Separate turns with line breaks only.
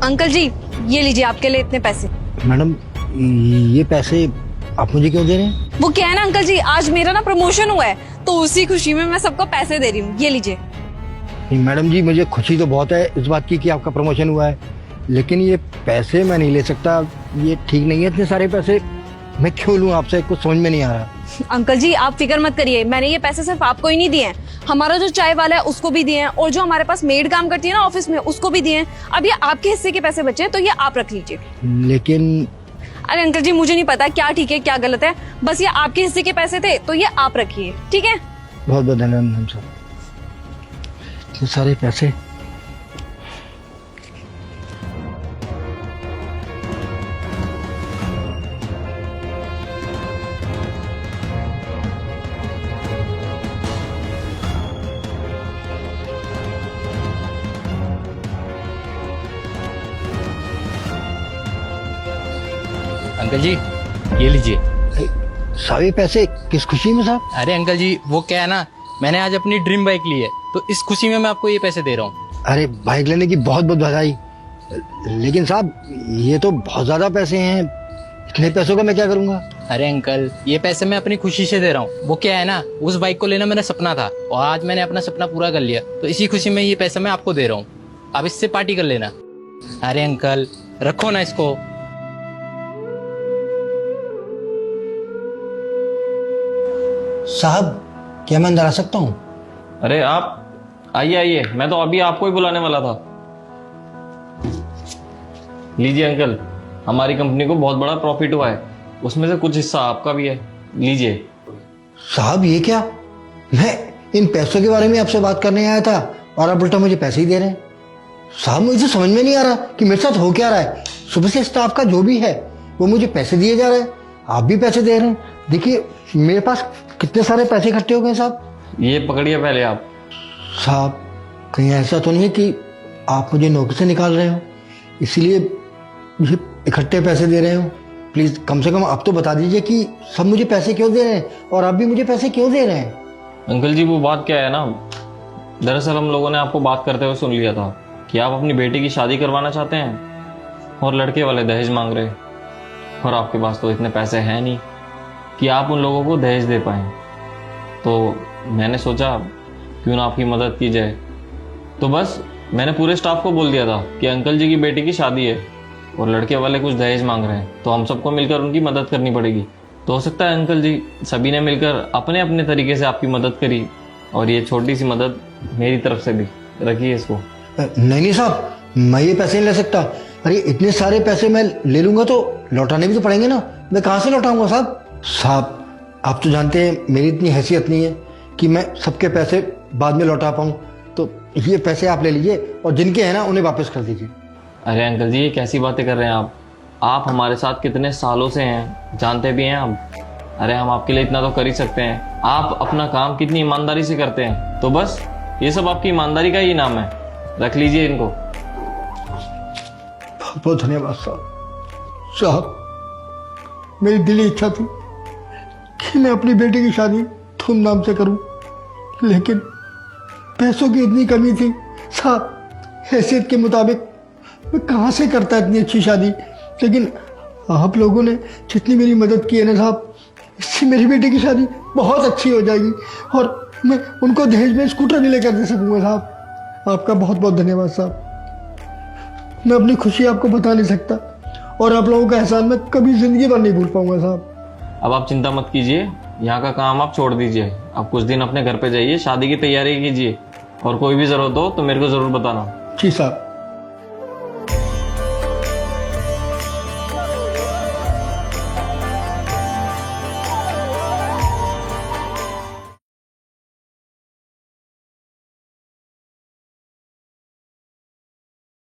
Uncle जी, ये लीजिए आपके लिए इतने पैसे।
मैडम ये पैसे आप मुझे क्यों दे रहे हैं?
वो क्या है ना अंकल जी, आज मेरा ना प्रमोशन हुआ है, तो उसी खुशी में मैं सबको पैसे दे रही हूँ। ये लीजिए।
नहीं मैडम जी, मुझे खुशी तो बहुत है इस बात की कि आपका प्रमोशन हुआ है, लेकिन ये पैसे मैं नहीं ले सकता। ये ठीक नहीं है, इतने सारे पैसे मैं क्यों लूँ आपसे, कुछ समझ में नहीं आ रहा।
अंकल जी आप फिक्र मत करिए, मैंने ये पैसे सिर्फ आपको ही नहीं दिए हैं, हमारा जो चाय वाला है उसको भी दिए हैं, और जो हमारे पास मेड काम करती है ना ऑफिस में उसको भी दिए हैं। अब ये आपके हिस्से के पैसे बचे हैं, तो ये आप रख लीजिए।
लेकिन
अरे अंकल जी, मुझे नहीं पता क्या ठीक है क्या गलत है, बस ये आपके हिस्से के पैसे थे तो ये आप रखिए, ठीक है?
बहुत बहुत धन्यवाद मैम साहब, इतने सारे पैसे।
अंकल जी ये लीजिए।
सारे पैसे किस खुशी में साहब?
अरे अंकल जी वो क्या है ना, मैंने आज अपनी ड्रीम बाइक ली है, तो इस खुशी में मैं आपको ये पैसे दे रहा हूँ।
अरे बाइक लेने की बहुत बहुत बधाई, लेकिन साहब ये तो बहुत ज्यादा पैसे हैं, इतने पैसों का मैं क्या करूंगा?
अरे अंकल ये पैसे मैं अपनी खुशी से दे रहा हूँ। वो क्या है ना, उस बाइक को लेना मेरा सपना था और आज मैंने अपना सपना पूरा कर लिया, तो इसी खुशी में ये पैसे मैं आपको दे रहा हूँ। आप इससे पार्टी कर लेना। अरे अंकल रखो ना इसको।
साहब क्या मैं अंदर आ सकता हूँ?
अरे आप आइए आइए, मैं तो अभी आपको ही बुलाने वाला था। लीजिए अंकल, हमारी कंपनी को बहुत बड़ा प्रॉफिट हुआ है, उसमें से कुछ हिस्सा आपका भी है, लीजिए।
साहब ये क्या, मैं इन पैसों के बारे में आपसे बात करने आया था और आप उल्टा मुझे पैसे ही दे रहे हैं। साहब मुझे समझ में नहीं आ रहा कि मेरे साथ हो क्या रहा है। सुबह से स्टाफ का जो भी है वो मुझे पैसे दिए जा रहे हैं, आप भी पैसे दे रहे हैं। देखिए मेरे पास कितने सारे पैसे इकट्ठे हो गए साहब।
ये पकड़िए पहले आप।
साहब कहीं ऐसा तो नहीं है कि आप मुझे नौकरी से निकाल रहे हो, इसीलिए मुझे इकट्ठे पैसे दे रहे हो? प्लीज कम से कम आप तो बता दीजिए कि सब मुझे पैसे क्यों दे रहे हैं और आप भी मुझे पैसे क्यों दे रहे हैं।
अंकल जी वो बात क्या है ना, दरअसल हम लोगों ने आपको बात करते हुए सुन लिया था कि आप अपनी बेटी की शादी करवाना चाहते हैं और लड़के वाले दहेज मांग रहे हैं, और आपके पास तो इतने पैसे हैं नहीं कि आप उन लोगों को दहेज दे पाएं। तो मैंने सोचा क्यों ना आपकी मदद की जाए, तो बस मैंने पूरे स्टाफ को बोल दिया था कि अंकल जी की बेटी की शादी है और लड़के वाले कुछ दहेज मांग रहे हैं, तो हम सबको मिलकर उनकी मदद करनी पड़ेगी। तो हो सकता है अंकल जी सभी ने मिलकर अपने अपने तरीके से आपकी मदद करी, और ये छोटी सी मदद मेरी तरफ से भी, रखिए इसको।
नहीं साहब, मैं ये पैसे नहीं ले सकता। अरे इतने सारे पैसे मैं ले लूंगा तो लौटाने भी तो पड़ेंगे ना, मैं कहाँ से लौटाऊंगा साहब? साहब आप तो जानते हैं मेरी इतनी हैसियत नहीं है कि मैं सबके पैसे बाद में लौटा पाऊँ, तो ये पैसे आप ले लीजिए और जिनके हैं ना उन्हें वापस कर दीजिए।
अरे अंकल जी ये कैसी बातें कर रहे हैं आप हमारे साथ कितने सालों से हैं, जानते भी हैं आप। अरे हम आपके लिए इतना तो कर ही सकते हैं, आप अपना काम कितनी ईमानदारी से करते हैं, तो बस ये सब आपकी ईमानदारी का ही नाम है, रख लीजिए इनको।
बहुत बहुत धन्यवाद साहब। साहब मेरी दिली इच्छा थी कि मैं अपनी बेटी की शादी धूमधाम से करूं, लेकिन पैसों की इतनी कमी थी साहब, हैसियत के मुताबिक मैं कहाँ से करता इतनी अच्छी शादी। लेकिन आप लोगों ने जितनी मेरी मदद की है ना साहब, इससे मेरी बेटी की शादी बहुत अच्छी हो जाएगी और मैं उनको दहेज में स्कूटर भी लेकर दे सकूंगा साहब। आपका बहुत बहुत धन्यवाद साहब, मैं अपनी खुशी आपको बता नहीं सकता और आप लोगों का एहसान मैं कभी जिंदगी भर नहीं भूल पाऊंगा साहब।
अब आप चिंता मत कीजिए, यहाँ का काम आप छोड़ दीजिए, आप कुछ दिन अपने घर पे जाइए, शादी की तैयारी कीजिए, और कोई भी जरूरत हो तो मेरे को जरूर बताना।
जी साहब।